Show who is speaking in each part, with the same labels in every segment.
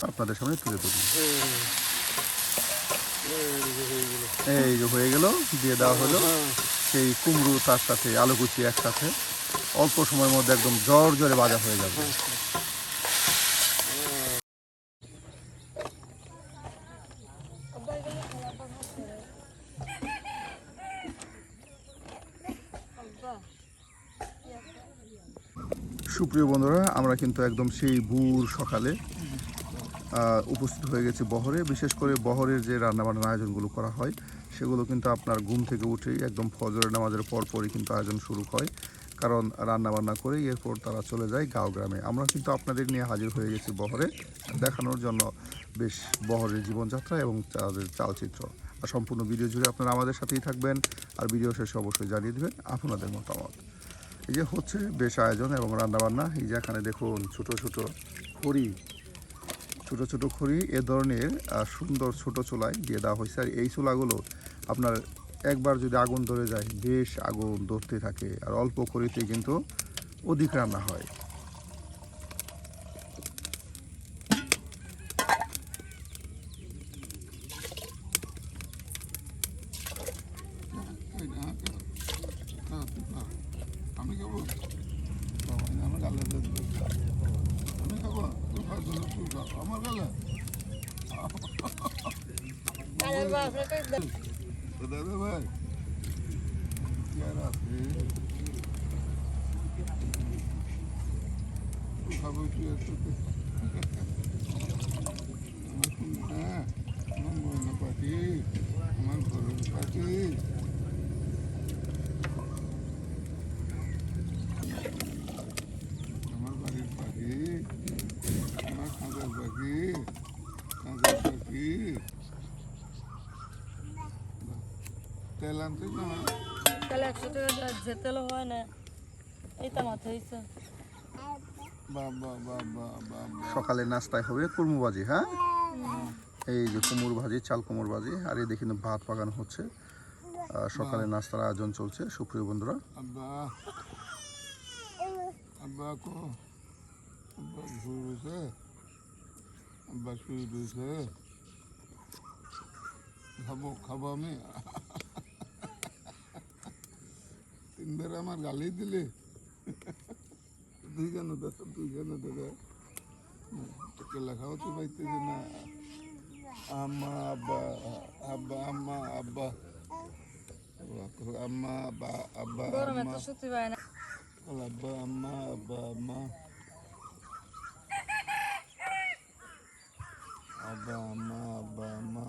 Speaker 1: আপনাদের সামনে তুলে ধরুন। এই যে হয়ে গেল, দিয়ে দেওয়া হলো সেই কুমড়ো, তার সাথে আলু কুচি একসাথে অল্প সময়ের মধ্যে একদম জোরে ভাজা হয়ে যাবে। সুপ্রিয় বন্ধুরা, আমরা কিন্তু একদম সেই ভোর সকালে উপস্থিত হয়ে গেছি বহরে। বিশেষ করে বহরের যে রান্নাবান্নার আয়োজনগুলো করা হয় সেগুলো কিন্তু আপনার ঘুম থেকে উঠেই একদম ফজরের নামাজের পরপরই কিন্তু আয়োজন শুরু হয়, কারণ রান্নাবান্না করেই এরপর তারা চলে যায় গাঁও গ্রামে। আমরা কিন্তু আপনাদের নিয়ে হাজির হয়ে গেছি বহরে, দেখানোর জন্য বেশ বহরের জীবনযাত্রা এবং তাদের চালচিত্র। আর সম্পূর্ণ ভিডিও জুড়ে আপনারা আমাদের সাথেই থাকবেন, আর ভিডিও শেষে অবশ্যই জানিয়ে দেবেন আপনাদের মতামত। এই যে হচ্ছে বেশ আয়োজন এবং রান্নাবান্না। এই যে এখানে দেখুন ছোট ছোট খড়ি এ ধরনের সুন্দর ছোট চুলায় দিয়ে দেওয়া হয়েছে। আর এই চুলাগুলো আপনার একবার যদি আগুন ধরে যায় বেশ আগুন ধরতে থাকে, আর অল্প খড়িতেই কিন্তু অধিক রান্না হয়। আমি খাবো, আমার গালে আমি খাবো, আমার গালে দাদা ভাই খাবো তুই একটু। আমার ময়না পাখি, আমার ঘরের পাখি, আমার বাড়ির পাখি, আমার খাঁচার পাখি, তেল আনতে না
Speaker 2: তেল 100 টাকা যে তেল হয় না, এই তো মাথা হয়েছে।
Speaker 1: সকালে নাস্তায় হবে কুমড়ো ভাজি। হ্যাঁ, এই যে কুমড়ো ভাজি, চাল কুমড়ো ভাজি, আর এই দেখি ভাত পাকানো হচ্ছে। সকালে নাস্তার আয়োজন চলছে সুপ্রিয় বন্ধুরা।
Speaker 3: খাবো আমি তিনবার আমার গালি দিলে, তুই কেন দাদা তোকে লেখাও তো পাইতেছি না। আম্মা আব্বা, আব্বা আম্মা আব্বা, আম্মা আব্বা আব্বা আম্মা, আব্বা আম্মা আব্বা আম্মা, আব্বা আম্মা আব্বা আম্মা।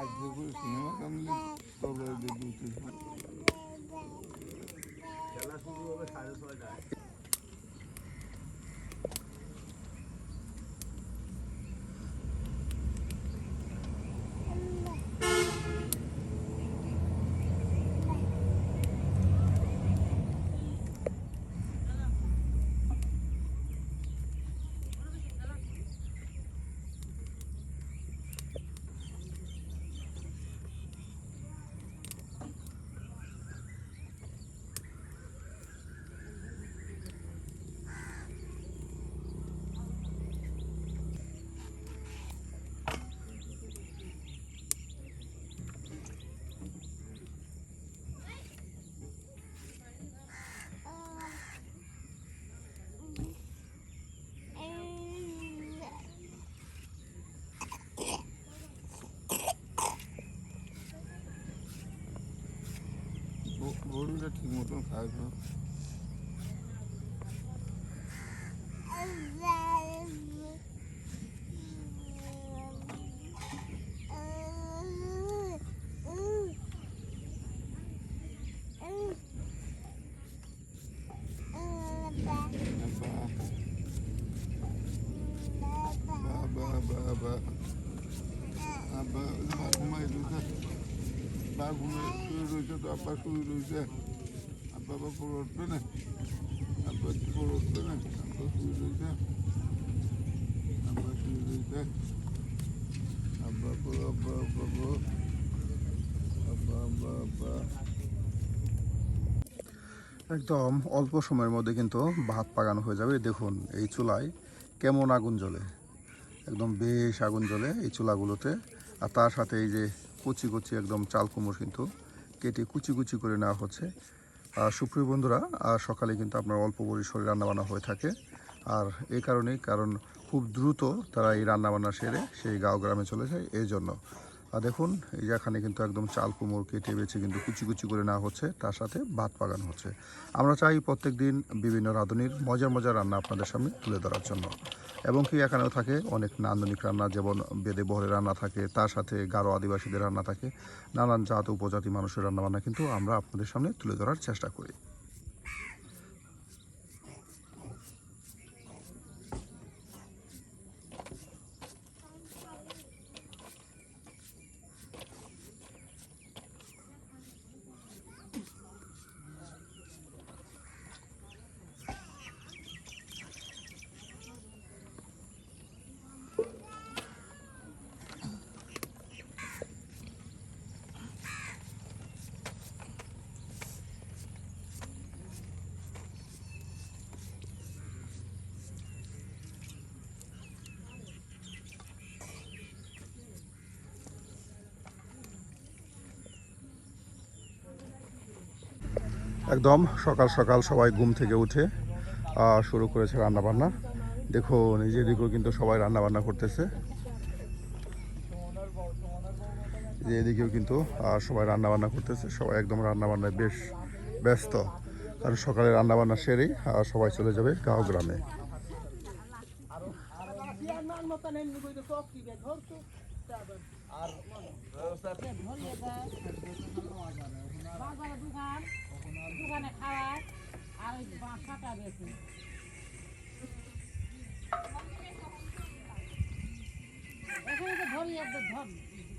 Speaker 3: আজকে করে সিনেমা কামলে তবে দেখতে খেলা শুরু হবে 6:30টায়। গরুটা ঠিক মতন খায় না। ঘুমাই রয়েছে, বা ঘুমিয়ে শুয়ে রয়েছে, তো আব্বা শুয়ে রয়েছে। আব্বা পড়ে উঠবে না, আব্বা পড়ে উঠবে না, আব্বা শুয়ে রয়েছে, আব্বা শুয়ে রয়েছে, আব্বা আব্বা আব্বা আব্বা আব্বা আব্বা।
Speaker 1: একদম অল্প সময়ের মধ্যে কিন্তু ভাত পাকানো হয়ে যাবে। দেখুন এই চুলায় কেমন আগুন জ্বলে, একদম বেশ আগুন জ্বলে এই চুলাগুলোতে। আর তার সাথে এই যে কুচি কুচি একদম চাল কুমড়ো কিন্তু কেটে কুচি কুচি করে নেওয়া হচ্ছে। সুপ্রিয় বন্ধুরা, সকালে কিন্তু আপনার অল্প পরিসরে রান্নাবান্না হয়ে থাকে। আর এই কারণেই, কারণ খুব দ্রুত তারা এই রান্নাবান্না সেরে সেই গাঁও গ্রামে চলে যায়, এই জন্য। আর দেখুন এই যে এখানে কিন্তু একদম চাল কুমড়ো কেটে বেছে কিন্তু কুচি কুচি করে নেওয়া হচ্ছে, তার সাথে ভাত পাকানো হচ্ছে। আমরা চাই প্রত্যেক দিন বিভিন্ন রাঁধুনির মজার মজার রান্না আপনাদের সামনে তুলে ধরার জন্য। এবং কি এখানেও থাকে অনেক নান্দনিক রান্না, যেমন বেদে বহরে রান্না থাকে, তার সাথে গারো আদিবাসীদের রান্না থাকে, নানান জাত উপজাতি মানুষের রান্নাবান্না কিন্তু আমরা আপনাদের সামনে তুলে ধরার চেষ্টা করি। একদম সকাল সকাল সবাই ঘুম থেকে উঠে শুরু করেছে রান্নাবান্না। দেখুন এই যে এদিকেও কিন্তু সবাই রান্নাবান্না করতেছে, যে এদিকেও কিন্তু সবাই রান্নাবান্না করতেছে। সবাই একদম রান্নাবান্নায় বেশ ব্যস্ত, কারণ সকালে রান্নাবান্না সেরেই সবাই চলে যাবে গাঁও গ্রামে।
Speaker 4: দোকানে খাওয়ায় আর ওই বাসাটা বেশি এখানে তো ধরি একদম ধর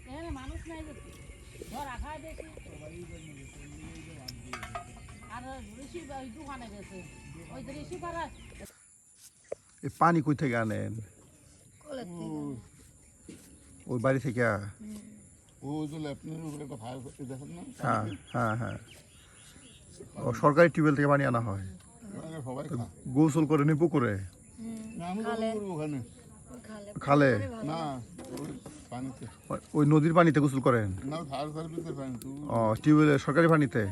Speaker 4: এখানে মানুষ নাই যে ধর রাখায় বেশি আর ঋষি ওই দোকানে গেছে ওই যে ঋষি পাড়া।
Speaker 1: এই পানি কই থেকে আনেন?
Speaker 2: কলের থেকে।
Speaker 1: ওই বাড়ি থেকে?
Speaker 3: ও যে ল্যাপটনের উপরে একটা ফায়ার করতে দেখেন না?
Speaker 1: হ্যাঁ হ্যাঁ হ্যাঁ, ও সরকারি টিউবওয়েল থেকে পানি আনা হয়,
Speaker 3: ওখানে সবাই খায়।
Speaker 1: গোসল করে নি পুকুরে?
Speaker 3: না, আমি গোসল করবো ওখানে।
Speaker 1: খালে?
Speaker 3: না, ওই পানিতে।
Speaker 1: ওই নদীর পানিতে গোসল করেন?
Speaker 3: না, ফায়ার সার্ভিসের পানি তো।
Speaker 1: ও টিউবওয়েলের সরকারি পানিতে?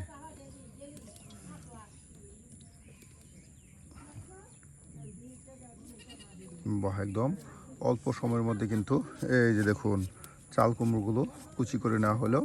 Speaker 1: বাহ, একদম অল্প সময়ের মধ্যে কিন্তু এই যে দেখুন চাল কুমড়োগুলো কুচি করে নেওয়া হলো।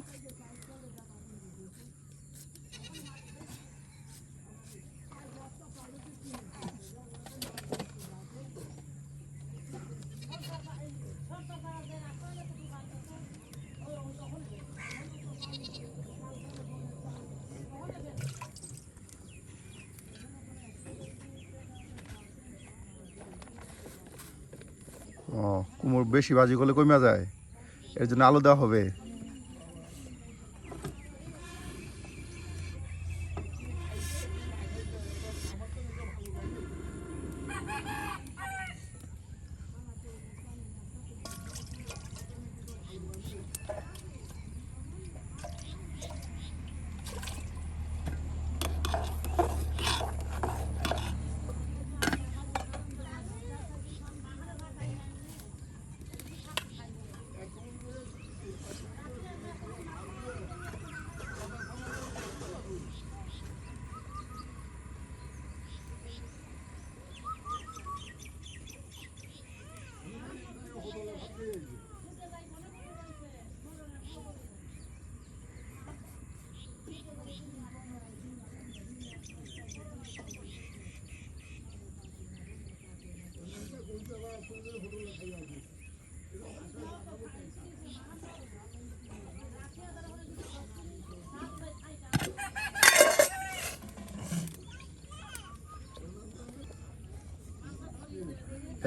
Speaker 1: ও কুমড়ো বেশি ভাজি করলে কমে যায়, এর জন্য আলু দেওয়া হবে।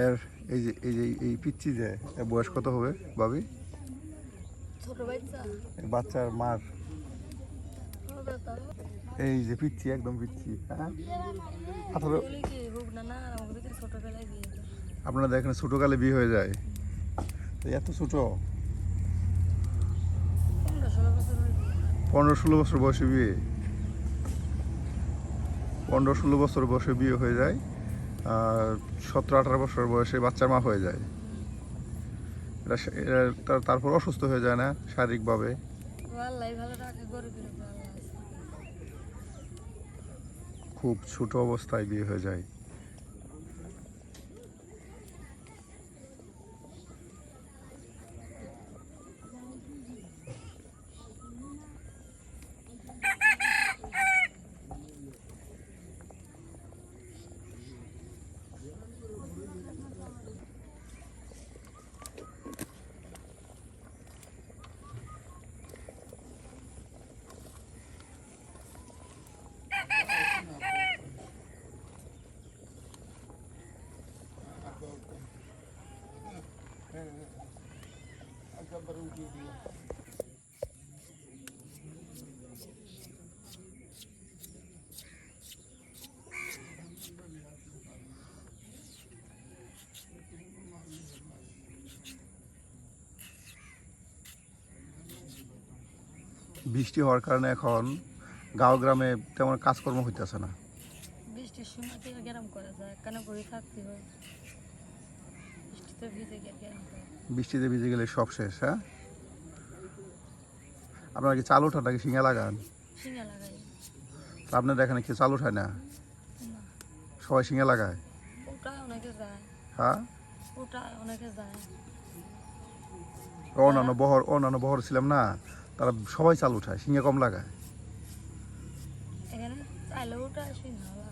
Speaker 1: এর এই পিচ্ছি যে এর বয়স কত হবে ভাবি?
Speaker 2: ছোট বাচ্চা
Speaker 1: বাচ্চার মার
Speaker 2: হবে তো।
Speaker 1: এই যে পিচ্ছি, একদম পিচ্ছি। হ্যাঁ 18।
Speaker 2: বলি কি হোক না না আমাকে দেখে ছোটবেলায় বিয়ে হয়েছে।
Speaker 1: আপনারা দেখেন ছোটকালে বিয়ে হয়ে যায়, তো এত ছোট?
Speaker 2: 15-16 বছর হয়েছে।
Speaker 1: 15-16 বছর বয়সে বিয়ে, 15-16 বছর বয়সে বিয়ে হয়ে যায়, আর 17-18 বছর বয়সে বাচ্চার মা হয়ে যায়। তারপর অসুস্থ হয়ে যায় না শারীরিকভাবে?
Speaker 2: আল্লাহ ভালো রাখে, গরিবের উপর আল্লাহ আছে।
Speaker 1: খুব ছোট অবস্থায় বিয়ে হয়ে যায়। বৃষ্টি হওয়ার কারণে এখন গাঁও গ্রামে তেমন কাজকর্ম হইতেছে না।
Speaker 2: বৃষ্টির সময় থেকে গ্যারাম করা যায়, কেন বই থাকতে হয়, বৃষ্টিতে ভিজে গিয়ে গ্যারাম করে।
Speaker 1: বৃষ্টিতে ভিজে গেলে সব শেষ। হ্যাঁ, আপনারা কি চাল ওঠান নাকি শিঙা লাগান?
Speaker 2: শিঙা লাগাই
Speaker 1: তা আপনাদের এখানে কি চাল ওঠায় না?
Speaker 2: না,
Speaker 1: সবাই শিঙা লাগায়?
Speaker 2: ওটা অনেকে যায়,
Speaker 1: হ্যাঁ,
Speaker 2: ওটা অনেকে যায়।
Speaker 1: অন্যান্য বহর ছিলাম না, তারা সবাই চাল উঠায়, শিঙা কম লাগায়।
Speaker 2: এখানে চাইলে ওটা শিঙা লাগা।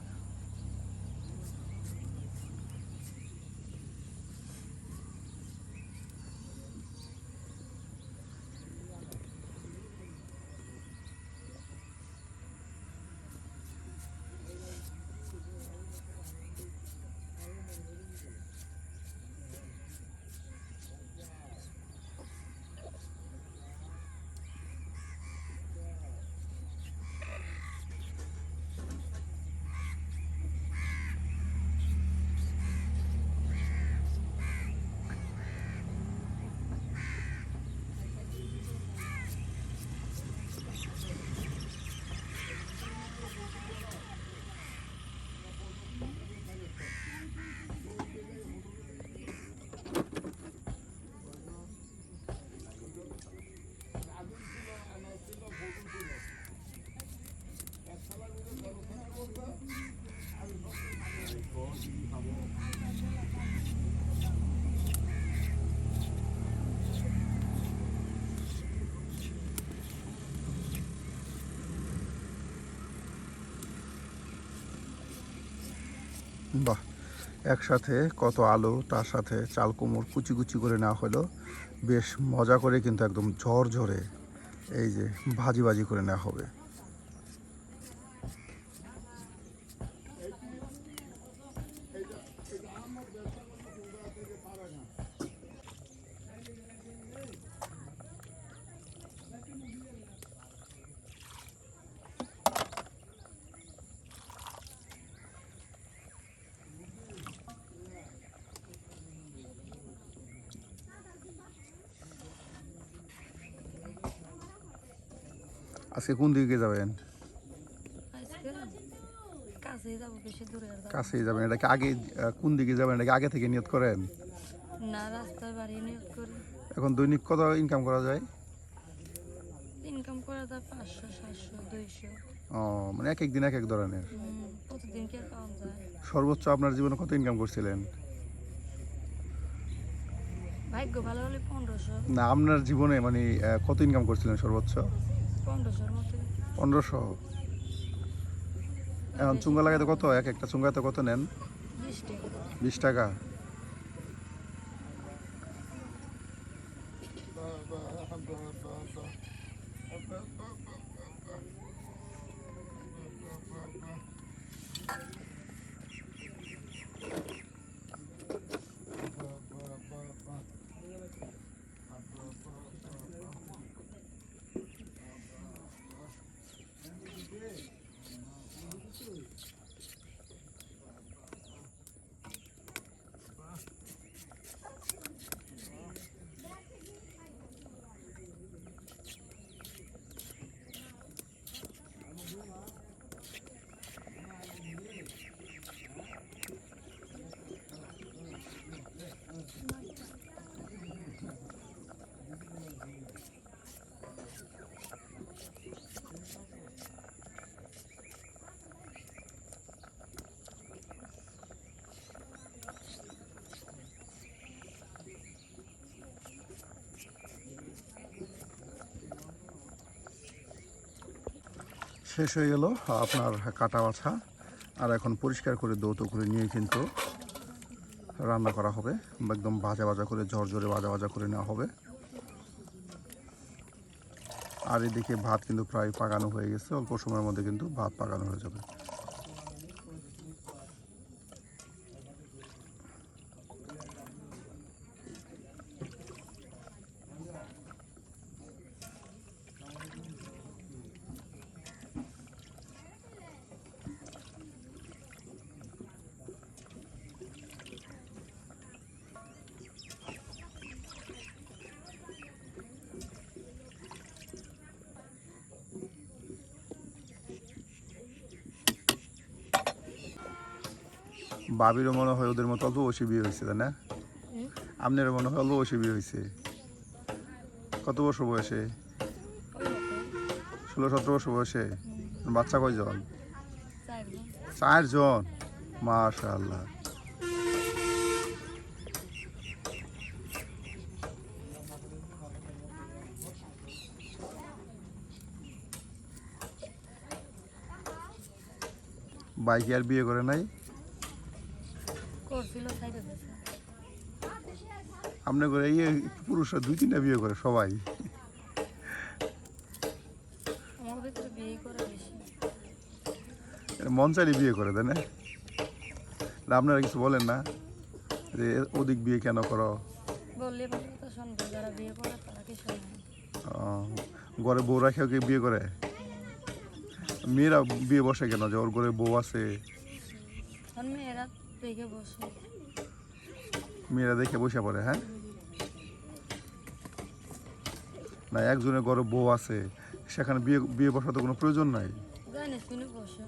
Speaker 1: বাহ, একসাথে কত আলু, তার সাথে চাল কুমড় কুচি কুচি করে নেওয়া হলো, বেশ মজা করে, কিন্তু একদম ঝরঝরে এই যে ভাজি ভাজি করে নেওয়া হবে। আজকে কোন দিকে যাবেন?
Speaker 2: আজকে কাছেই যাবো, বেশি দূরে আর যাবো
Speaker 1: কাছেই যাবেন? এটাকে আগে কোন দিকে যাবেন এটাকে আগে থেকে নিয়ত করেন?
Speaker 2: না, রাস্তায় বাড়ি নিয়োগ করি।
Speaker 1: এখন দৈনিক কত ইনকাম করা যায়?
Speaker 2: ইনকাম করা যায় 500, 700, 200।
Speaker 1: ও, মানে এক এক দিন এক এক ধরনের।
Speaker 2: প্রতিদিন কে পাওয়া যায়।
Speaker 1: সর্বোচ্চ আপনার জীবনে কত ইনকাম করছিলেন?
Speaker 2: ভাগ্য ভালো হলে 1500।
Speaker 1: না, আপনার জীবনে মানে কত ইনকাম করছিলেন সর্বোচ্চ?
Speaker 2: 1500-র মতো।
Speaker 1: 1500? এখন চুঙ্গা লাগাতে কত, এক একটা চুঙ্গাতে কত নেন?
Speaker 2: 20 টাকা।
Speaker 1: 20 টাকা? শেষ হয়ে গেল আপনার কাটা বাছা, আর এখন পরিষ্কার করে দৌত করে নিয়ে কিন্তু রান্না করা হবে, একদম ভাজা ভাজা করে ঝরঝরে ভাজা ভাজা করে নেওয়া হবে। আর এদিকে ভাত কিন্তু প্রায় পাকানো হয়ে গেছে, অল্প সময়ের মধ্যে কিন্তু ভাত পাকানো হয়ে যাবে। বাবিরও মনে হয় ওদের মতো অল্প বয়সে বিয়ে হয়েছে, তাই না? আপনারও মনে হয় অল্প বয়সে বিয়ে হয়েছে। কত বছর বয়সে? 16-17 বছর বয়সে। বাচ্চা কয়জন? 4 জন। মাশাআল্লাহ। ভাই কি আর বিয়ে করে নাই?
Speaker 2: করছিল সাইডে গেছে।
Speaker 1: আপনি করে পুরুষরা 2-3টা বিয়ে করে সবাই।
Speaker 2: আমার ভিতরে বিয়ে করে বেশি।
Speaker 1: মন চাইলে বিয়ে করে, তাই না? আপনারা কিছু বলেন না যে ওদিক বিয়ে কেন করো?
Speaker 2: বললে ভালো কথা শুনবে, যারা বিয়ে করে তারা কি শোনে?
Speaker 1: ঘরে বউ রাখেও কি বিয়ে করে? মেয়েরা বিয়ে বসে কেন, যে ওর ঘরে বউ আছে?
Speaker 2: মেয়েরা দেখে বসে।
Speaker 1: মেয়েরা দেখে বসে পড়ে, হ্যাঁ? না, একজনের ঘরে বউ আছে, সেখানে বিয়ে বিয়ে বসার তো কোনো প্রয়োজন নাই।
Speaker 2: জানি শুনে বসে।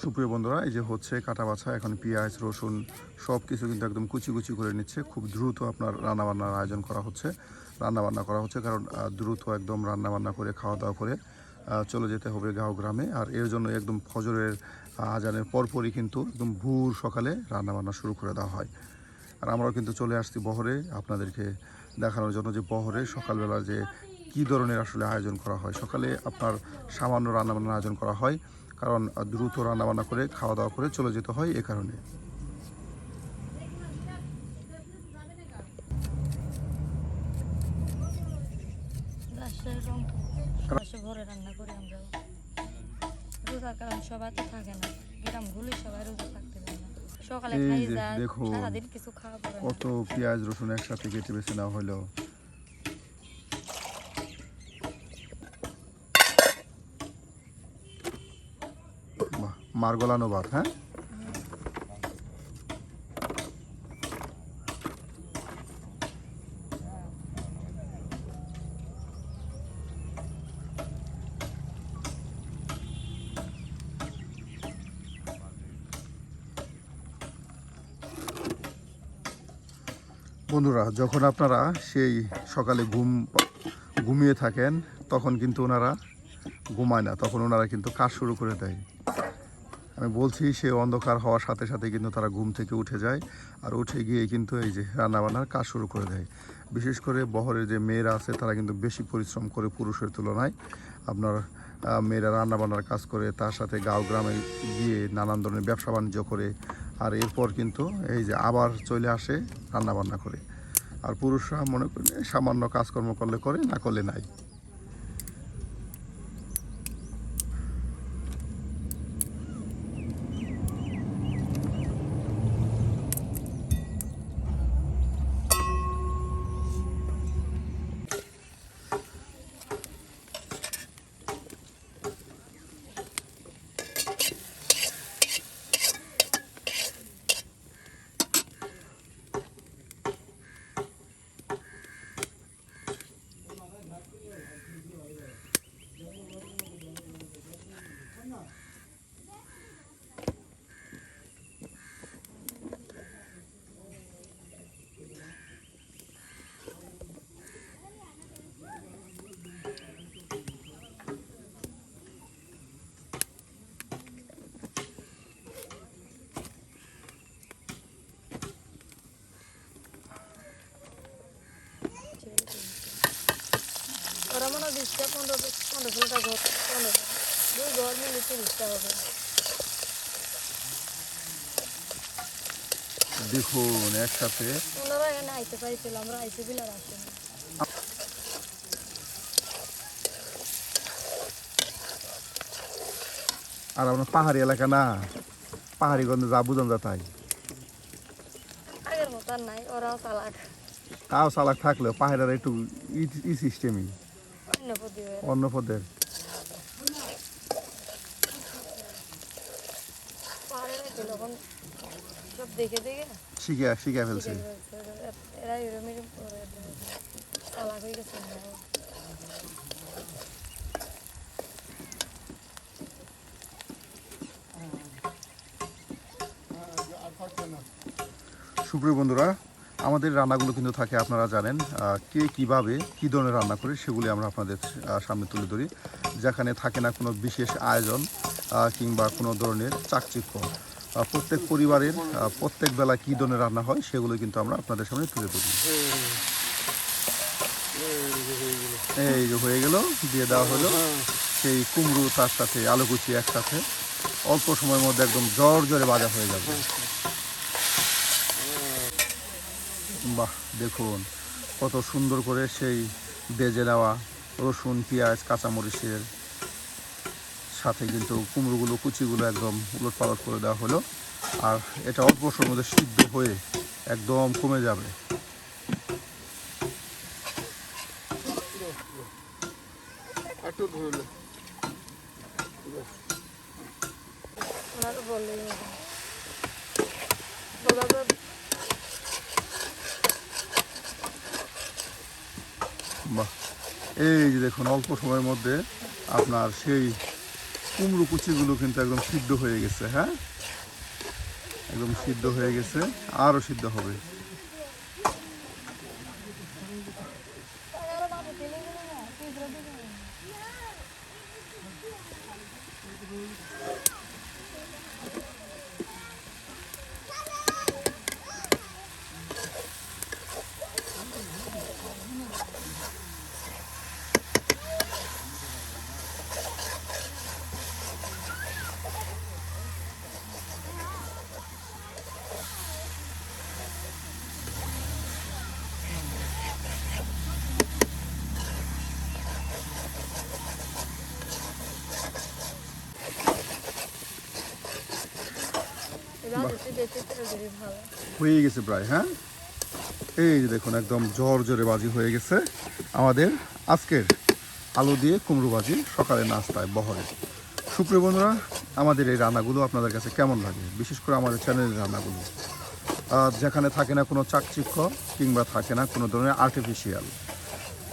Speaker 1: সুপ্রিয় বন্ধুরা, এই যে হচ্ছে কাটা বাছা, এখন পেঁয়াজ রসুন সব কিছু কিন্তু একদম কুচি কুচি করে নিচ্ছে। খুব দ্রুত আপনার রান্নাবান্নার আয়োজন করা হচ্ছে, রান্নাবান্না করা হচ্ছে, কারণ দ্রুত একদম রান্নাবান্না করে খাওয়া দাওয়া করে চলে যেতে হবে গাঁও গ্রামে। আর এর জন্য একদম ফজরের আজানের পরপরই কিন্তু একদম ভোর সকালে রান্নাবান্না শুরু করে দেওয়া হয়। আর আমরাও কিন্তু চলে আসছি বহরে আপনাদেরকে দেখানোর জন্য, যে বহরে সকালবেলা যে কী ধরনের আসলে আয়োজন করা হয়। সকালে আপনার সামান্য রান্নাবান্নার আয়োজন করা হয়, কারণ দ্রুত রান্নাবান্না করে খাওয়া দাওয়া করে চলে যেতে হয় এ কারণে।
Speaker 2: ঘরে রান্না করি আমরা রোজার, কারণ সবাই তো থাকে না, গ্রামগুলি সবাই রোজা থাকতে পারে না। সকালে
Speaker 1: এই
Speaker 2: খাই
Speaker 1: যে
Speaker 2: যায়,
Speaker 1: দেখুন,
Speaker 2: সারাদিন কিছু খাওয়া পড়ে না।
Speaker 1: কত পেঁয়াজ রসুন একসাথে কেটে বেছে নেওয়া হলো। মার গলানো ভাত, হ্যাঁ? বন্ধুরা, যখন আপনারা সেই সকালে ঘুমিয়ে থাকেন, তখন কিন্তু ওনারা ঘুমায় না, তখন ওনারা কিন্তু কাজ শুরু করে দেয়। আমি বলছি, সে অন্ধকার হওয়ার সাথে সাথে কিন্তু তারা ঘুম থেকে উঠে যায়, আর উঠে গিয়ে কিন্তু এই যে রান্নাবান্নার কাজ শুরু করে দেয়। বিশেষ করে বহরের যে মেয়েরা আছে, তারা কিন্তু বেশি পরিশ্রম করে পুরুষের তুলনায়। আপনার মেয়েরা রান্নাবান্নার কাজ করে, তার সাথে গাঁও গ্রামে গিয়ে নানান ধরনের ব্যবসা বাণিজ্য করে, আর এরপর কিন্তু এই যে আবার চলে আসে রান্নাবান্না করে। আর পুরুষরা মনে করে সামান্য কাজকর্ম করলে করে, না করলে নাই।
Speaker 2: 30টা 15-16টা ঘর, 15 দুই ঘর মিলে 30টা হবে।
Speaker 1: দেখুন একসাথে
Speaker 2: ওনারা এখানে আইতে পাইছিল, আমরা আইসে বিলে আসে না।
Speaker 1: আর আপনার পাহাড়ি এলাকা না, পাহাড়ি গন্ধে যা বুঝান যা তাই।
Speaker 2: আগের মতো আর নাই, ওরাও চালাক,
Speaker 1: তাও চালাক থাকলেও পাহাড়ের একটু ই সিস্টেমই
Speaker 2: অন্য পদ্ধতি হয়ে
Speaker 1: অন্য পদের।
Speaker 2: পাহাড়ের যখন সব দেখে দেখে
Speaker 1: শিখে
Speaker 2: শিখে
Speaker 1: ফেলছে।
Speaker 2: ফেলছে। এরা এরম এরম করে চালাক হয়ে গেছে ওরাও।
Speaker 3: আর থাকবে না।
Speaker 1: সুপ্রিয় বন্ধুরা, আমাদের রান্নাগুলো কিন্তু থাকে আপনারা জানেন, কে কিভাবে কী ধরনের রান্না করে সেগুলি আমরা আপনাদের সামনে তুলে ধরি। যেখানে থাকে না কোনো বিশেষ আয়োজন কিংবা কোনো ধরনের চাকচিক্য। প্রত্যেক পরিবারের প্রত্যেক বেলা কী ধরনের রান্না হয় সেগুলো কিন্তু আমরা আপনাদের সামনে তুলে ধরি। এই যে হয়ে গেল, দিয়ে দেওয়া হলো সেই কুমড়ো, তার সাথে আলু কুচি একসাথে অল্প সময়ের মধ্যে একদম জোরে ভাজা হয়ে যাবে। বাহ, দেখুন কত সুন্দর করে সেই ভেজে নেওয়া রসুন, পেঁয়াজ, কাঁচামরিচের সাথে কিন্তু কুমড়োগুলো, কুচিগুলো একদম উলটপালট করে দেওয়া হলো। আর এটা অল্প সময়ের মধ্যে সিদ্ধ হয়ে একদম কমে যাবে।
Speaker 3: একটু ধরলে
Speaker 2: ওনারা বললেই হবে।
Speaker 1: বাহ, এই যে দেখুন অল্প সময়ের মধ্যে আপনার সেই কুমড়ো কুচিগুলো কিন্তু একদম সিদ্ধ হয়ে গেছে। হ্যাঁ, একদম সিদ্ধ হয়ে গেছে, আরও সিদ্ধ হবে। হয়ে গেছে প্রায়। হ্যাঁ, এই যে দেখুন একদম জোরে বাজি হয়ে গেছে আমাদের আজকের আলু দিয়ে কুমড়ো ভাজি সকালের নাস্তায় বহরে। সুপ্রিয় বন্ধুরা, আমাদের এই রান্নাগুলো আপনাদের কাছে কেমন লাগে, বিশেষ করে আমাদের চ্যানেলের রান্নাগুলো, যেখানে থাকে না কোনো চাকচিক্য কিংবা থাকে না কোনো ধরনের আর্টিফিশিয়াল।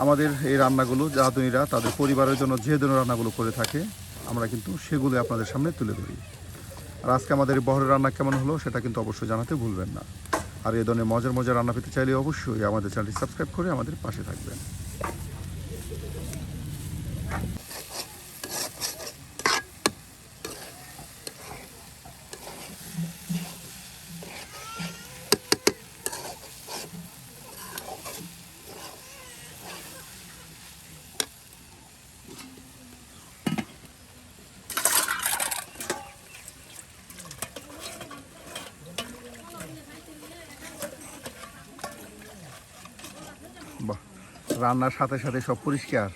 Speaker 1: আমাদের এই রান্নাগুলো রাঁধুনিরা তাদের পরিবারের জন্য যে ধরনের রান্নাগুলো করে থাকে আমরা কিন্তু সেগুলো আপনাদের সামনে তুলে ধরি। আর আজকে আমাদের এই বহরের রান্না কেমন হলো সেটা কিন্তু অবশ্যই জানাতে ভুলবেন না। আর এই ধরনের মজার রান্না পেতে চাইলে অবশ্যই আমাদের চ্যানেলটি সাবস্ক্রাইব করে আমাদের পাশে থাকবেন। বাহ, রান্নার সাথে সাথে সব পরিষ্কার।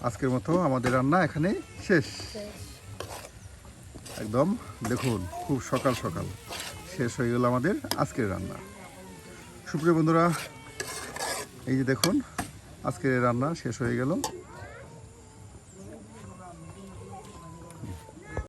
Speaker 1: আজকের মতো আমাদের রান্না এখানে শেষ। একদম দেখুন খুব সকাল সকাল শেষ হয়ে গেল আমাদের আজকের রান্না। সুপ্রিয় বন্ধুরা, এই যে দেখুন আজকের রান্না শেষ হয়ে গেল।